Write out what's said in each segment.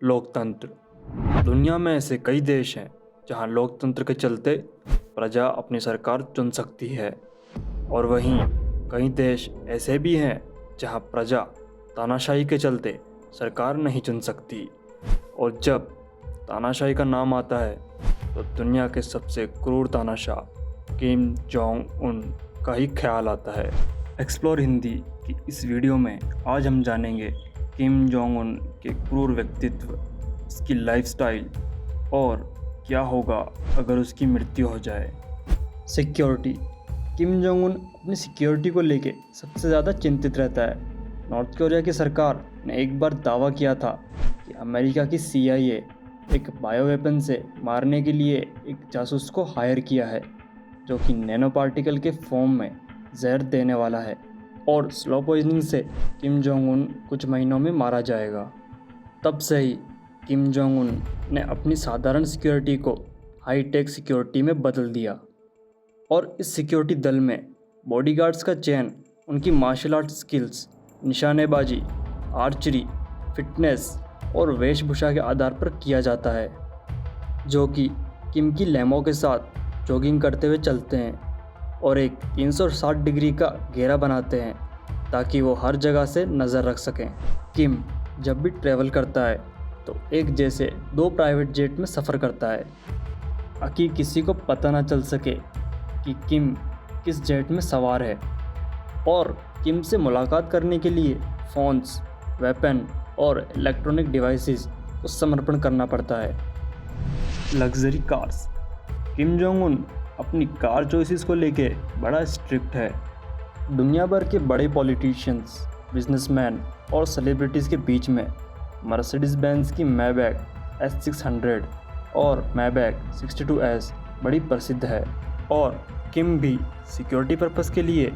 लोकतंत्र। दुनिया में ऐसे कई देश हैं जहां लोकतंत्र के चलते प्रजा अपनी सरकार चुन सकती है, और वहीं कई देश ऐसे भी हैं जहां प्रजा तानाशाही के चलते सरकार नहीं चुन सकती। और जब तानाशाही का नाम आता है तो दुनिया के सबसे क्रूर तानाशाह किम जोंग उन का ही ख्याल आता है। एक्सप्लोर हिंदी की इस वीडियो में आज हम जानेंगे किम जोंग उन के क्रूर व्यक्तित्व, उसकी लाइफस्टाइल और क्या होगा अगर उसकी मृत्यु हो जाए। सिक्योरिटी। किम जोंग उन अपनी सिक्योरिटी को लेके सबसे ज़्यादा चिंतित रहता है। नॉर्थ कोरिया की सरकार ने एक बार दावा किया था कि अमेरिका की CIA एक बायो वेपन से मारने के लिए एक जासूस को हायर किया है जो कि नैनो पार्टिकल के फॉर्म में जहर देने वाला है, और स्लो पॉइजनिंग से किम जोंग उन कुछ महीनों में मारा जाएगा। तब से ही किम जोंग उन ने अपनी साधारण सिक्योरिटी को हाई टेक सिक्योरिटी में बदल दिया, और इस सिक्योरिटी दल में बॉडीगार्ड्स का चयन उनकी मार्शल आर्ट स्किल्स, निशानेबाजी, आर्चरी, फिटनेस और वेशभूषा के आधार पर किया जाता है, जो कि किम की लेमो के साथ जॉगिंग करते हुए चलते हैं और एक 360 डिग्री का घेरा बनाते हैं ताकि वो हर जगह से नज़र रख सकें। किम जब भी ट्रैवल करता है तो एक जैसे 2 प्राइवेट जेट में सफ़र करता है ताकि किसी को पता ना चल सके कि किम किस जेट में सवार है, और किम से मुलाकात करने के लिए फ़ोन्स, वेपन और इलेक्ट्रॉनिक डिवाइसेस को समर्पण करना पड़ता है। Luxury cars. Kim Jong Un अपनी कार चॉइसेस को लेके बड़ा स्ट्रिक्ट है। दुनिया भर के बड़े पॉलिटिशियंस, बिजनेसमैन और सेलिब्रिटीज़ के बीच में मर्सिडीज बेंज की मैबैक S600 और मैबैक 62S बड़ी प्रसिद्ध है, और किम भी सिक्योरिटी पर्पस के लिए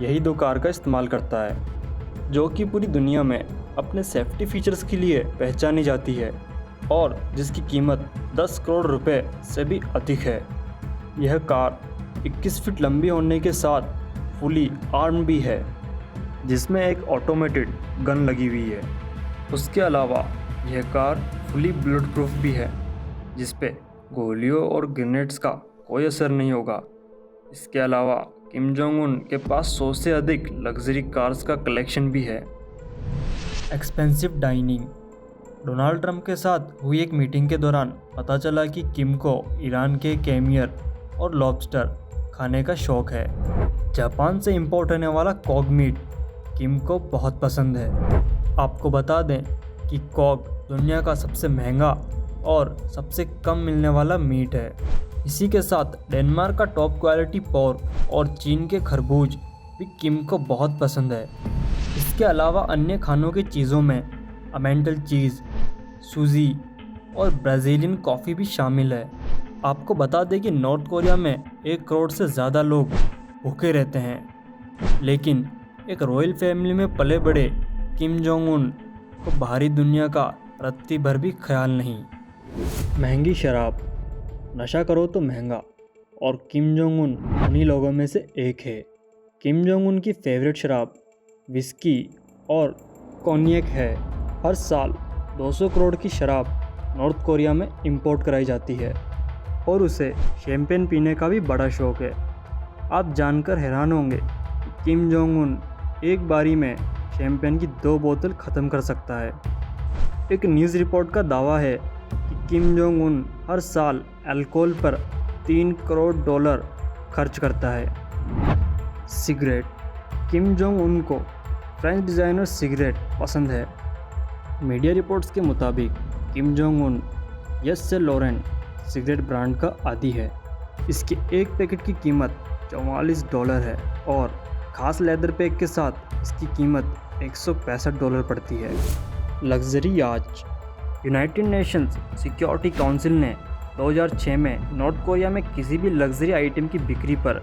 यही 2 कार का इस्तेमाल करता है, जो कि पूरी दुनिया में अपने सेफ्टी फीचर्स के लिए पहचानी जाती है और जिसकी कीमत 10 करोड़ रुपए से भी अधिक है। यह कार 21 फीट लंबी होने के साथ फुली आर्म्ड भी है, जिसमें एक ऑटोमेटेड गन लगी हुई है। उसके अलावा यह कार फुली बुलेट प्रूफ भी है, जिस पे गोलियों और ग्रेनेड्स का कोई असर नहीं होगा। इसके अलावा किम जोंग उन के पास 100 से अधिक लग्जरी कार्स का कलेक्शन भी है। Expensive dining. डोनाल्ड ट्रंप के साथ हुई एक मीटिंग के दौरान पता चला कि किम को ईरान के कैमियर और लॉबस्टर खाने का शौक है। जापान से इंपोर्ट होने वाला कॉग मीट किम को बहुत पसंद है। आपको बता दें कि कॉग दुनिया का सबसे महंगा और सबसे कम मिलने वाला मीट है। इसी के साथ डेनमार्क का टॉप क्वालिटी पोर्क और चीन के खरबूज भी किम को बहुत पसंद है। इसके अलावा अन्य खानों की चीज़ों में अमेंटल चीज़, सूजी और ब्राज़ीलियन कॉफ़ी भी शामिल है। आपको बता दें कि नॉर्थ कोरिया में 1 करोड़ से ज़्यादा लोग भूखे रहते हैं, लेकिन एक रॉयल फैमिली में पले बड़े किम जोंग उन को बाहरी दुनिया का रत्ती भर भी ख्याल नहीं। महंगी शराब। नशा करो तो महंगा, और किम जोंग उन उन्हीं लोगों में से एक है। किम जोंग उन की फेवरेट शराब विस्की और कॉन्यक है। हर साल 200 करोड़ की शराब नॉर्थ कोरिया में इंपोर्ट कराई जाती है, और उसे शैंपेन पीने का भी बड़ा शौक है। आप जानकर हैरान होंगे कि किम जोंग उन एक बारी में शैंपेन की 2 बोतल ख़त्म कर सकता है। एक न्यूज़ रिपोर्ट का दावा है कि किम जोंग उन हर साल अल्कोहल पर $3 करोड़ खर्च करता है। सिगरेट। किम जोंग उन को फ्रेंच डिज़ाइनर सिगरेट पसंद है। मीडिया रिपोर्ट्स के मुताबिक किम जोंग उन यस से लॉरेन सिगरेट ब्रांड का आदी है। इसके एक पैकेट की कीमत $44 है, और खास लेदर पैक के साथ इसकी कीमत $165 पड़ती है। लग्जरी याच। यूनाइटेड नेशंस सिक्योरिटी काउंसिल ने 2006 में नॉर्थ कोरिया में किसी भी लग्जरी आइटम की बिक्री पर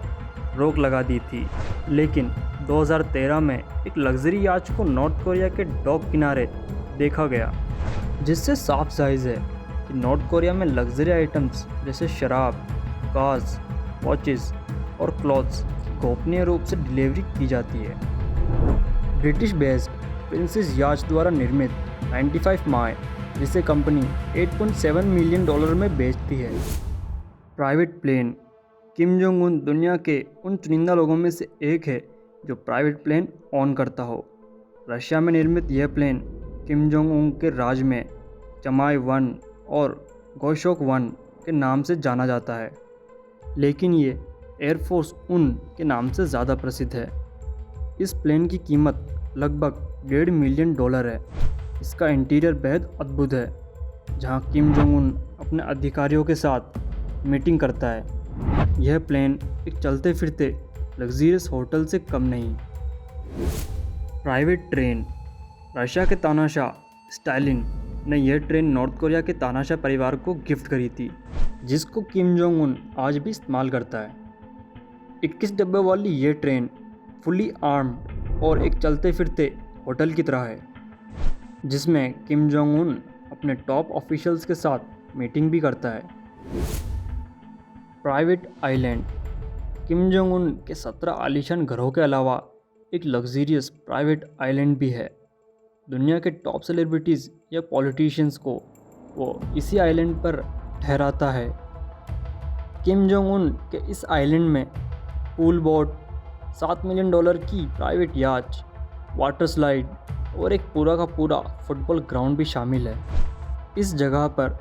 रोक लगा दी थी, लेकिन 2013 में एक लग्जरी याच को नॉर्थ कोरिया के डॉक किनारे देखा गया, जिससे साफ जायज़ है कि नॉर्थ कोरिया में लग्जरी आइटम्स जैसे शराब, कार्स, वॉचेस और क्लॉथ्स गोपनीय रूप से डिलीवरी की जाती है। ब्रिटिश बेस्ड प्रिंसेस याच द्वारा निर्मित 95 माह जिसे कंपनी $8.7 मिलियन में बेचती है। Private plane. Kim Jong Un दुनिया के उन चुनिंदा लोगों में से एक है जो प्राइवेट प्लेन ऑन करता हो। रशिया में निर्मित यह प्लेन किम जोंग उन के राज में चमाई 1 और गोशोक 1 के नाम से जाना जाता है, लेकिन ये एयरफोर्स उन के नाम से ज़्यादा प्रसिद्ध है। इस प्लेन की कीमत लगभग $1.5 मिलियन है। इसका इंटीरियर बेहद अद्भुत है, जहां किम जोंग उन अपने अधिकारियों के साथ मीटिंग करता है। यह प्लेन एक चलते फिरते लग्जरियस होटल से कम नहीं। Private train. रशिया के तानाशाह स्टालिन ने यह ट्रेन नॉर्थ कोरिया के तानाशाह परिवार को गिफ्ट करी थी, जिसको किम जोंग उन आज भी इस्तेमाल करता है। 21 डब्बे वाली यह ट्रेन फुली आर्म्ड और एक चलते फिरते होटल की तरह है, जिसमें किम जोंग उन अपने टॉप ऑफिशियल्स के साथ मीटिंग भी करता है। Private island. Kim Jong Un के 17 आलीशान घरों के अलावा एक लग्जरियस प्राइवेट आइलैंड भी है। दुनिया के टॉप सेलिब्रिटीज़ या पॉलिटिशियंस को वो इसी आइलैंड पर ठहराता है। किम जोंग उन के इस आइलैंड में पूल बोट, $7 मिलियन की प्राइवेट याच, वाटर स्लाइड और एक पूरा का पूरा फुटबॉल ग्राउंड भी शामिल है। इस जगह पर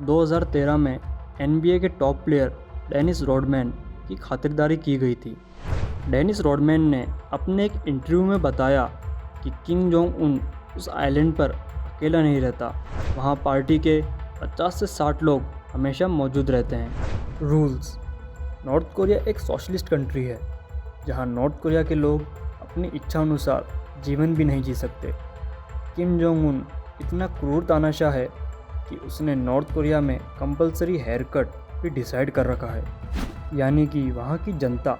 2013 में NBA के टॉप प्लेयर डेनिस रॉडमैन की खातिरदारी की गई थी। डेनिस रॉडमैन ने अपने एक इंटरव्यू में बताया कि किम जोंग उन उस आइलैंड पर अकेला नहीं रहता, वहाँ पार्टी के 50 से 60 लोग हमेशा मौजूद रहते हैं। रूल्स। नॉर्थ कोरिया एक सोशलिस्ट कंट्री है, जहाँ नॉर्थ कोरिया के लोग अपनी इच्छा अनुसार जीवन भी नहीं जी सकते। किम जोंग उन इतना क्रूर तानाशाह है कि उसने नॉर्थ कोरिया में कंपलसरी हेयर कट भी डिसाइड कर रखा है, यानी कि वहाँ की जनता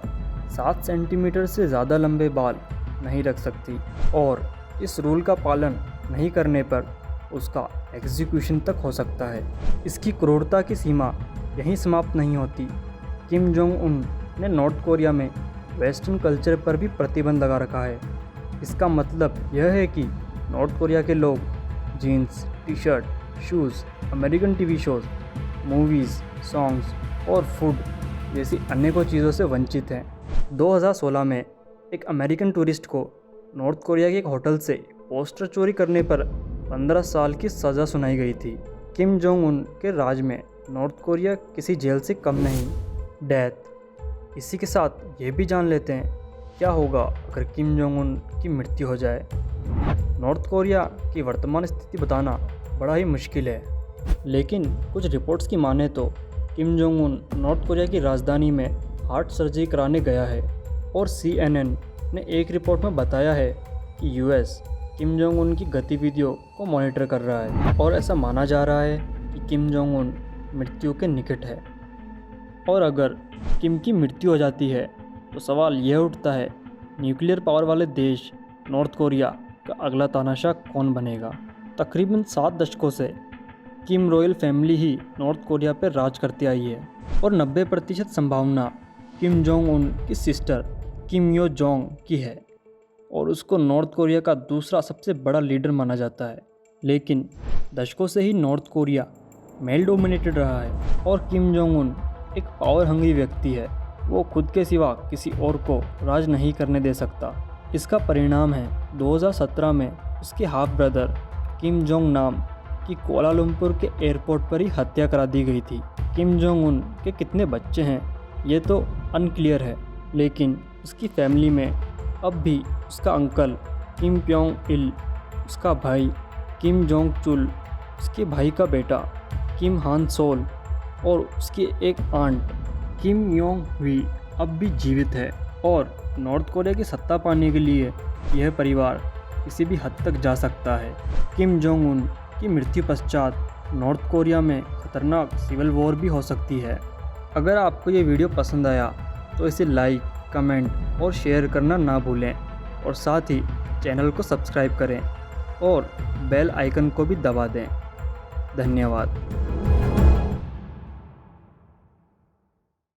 7 सेंटीमीटर से ज़्यादा लंबे बाल नहीं रख सकती, और इस रूल का पालन नहीं करने पर उसका एग्जीक्यूशन तक हो सकता है। इसकी क्रूरता की सीमा यहीं समाप्त नहीं होती। किम जोंग उन ने नॉर्थ कोरिया में वेस्टर्न कल्चर पर भी प्रतिबंध लगा रखा है। इसका मतलब यह है कि नॉर्थ कोरिया के लोग jeans, T shirt, shoes, American TV shows, movies, songs और फूड जैसी अनेकों चीज़ों से वंचित हैं। 2016 में एक अमेरिकन टूरिस्ट को नॉर्थ कोरिया के एक होटल से पोस्टर चोरी करने पर 15 साल की सज़ा सुनाई गई थी। किम जोंग उन के राज में नॉर्थ कोरिया किसी जेल से कम नहीं। डेथ। इसी के साथ ये भी जान लेते हैं क्या होगा अगर किम जोंग उन की मृत्यु हो जाए। नॉर्थ कोरिया की वर्तमान स्थिति बताना बड़ा ही मुश्किल है, लेकिन कुछ रिपोर्ट्स की माने तो Kim Jong Un north Korea की राजधानी में हार्ट सर्जरी कराने गया है, और CNN ने एक रिपोर्ट में बताया है कि US किम जोंग उन की गतिविधियों को मॉनिटर कर रहा है, और ऐसा माना जा रहा है कि किम जोंग उन मृत्यु के निकट है। और अगर किम की मृत्यु हो जाती है तो सवाल यह उठता है, न्यूक्लियर पावर वाले देश नॉर्थ कोरिया का अगला तानाशाह कौन बनेगा। तकरीबन 7 दशकों से किम रॉयल फैमिली ही नॉर्थ कोरिया पर राज करती आई है, और 90% संभावना किम जोंग उन की सिस्टर किम यो जोंग की है, और उसको नॉर्थ कोरिया का दूसरा सबसे बड़ा लीडर माना जाता है। लेकिन दशकों से ही नॉर्थ कोरिया मेल डोमिनेटेड रहा है, और किम जोंग उन एक पावर हंग्री व्यक्ति है। वो खुद के सिवा किसी और को राज नहीं करने दे सकता। इसका परिणाम है 2017 में उसके हाफ ब्रदर किम जोंग नाम की कोलालमपुर के एयरपोर्ट पर ही हत्या करा दी गई थी। किम जोंग उन के कितने बच्चे हैं ये तो अनक्लियर है, लेकिन उसकी फैमिली में अब भी उसका अंकल किम प्योंग इल, उसका भाई किम जोंग चुल, उसके भाई का बेटा किम हान सोल और उसकी एक आंट किम योंग हुई अब भी जीवित है, और नॉर्थ कोरिया की सत्ता पाने के लिए यह परिवार किसी भी हद तक जा सकता है। किम जोंग उन की मृत्यु पश्चात नॉर्थ कोरिया में खतरनाक सिविल वॉर भी हो सकती है। अगर आपको ये वीडियो पसंद आया तो इसे लाइक, कमेंट और शेयर करना ना भूलें, और साथ ही चैनल को सब्सक्राइब करें और बेल आइकन को भी दबा दें। धन्यवाद।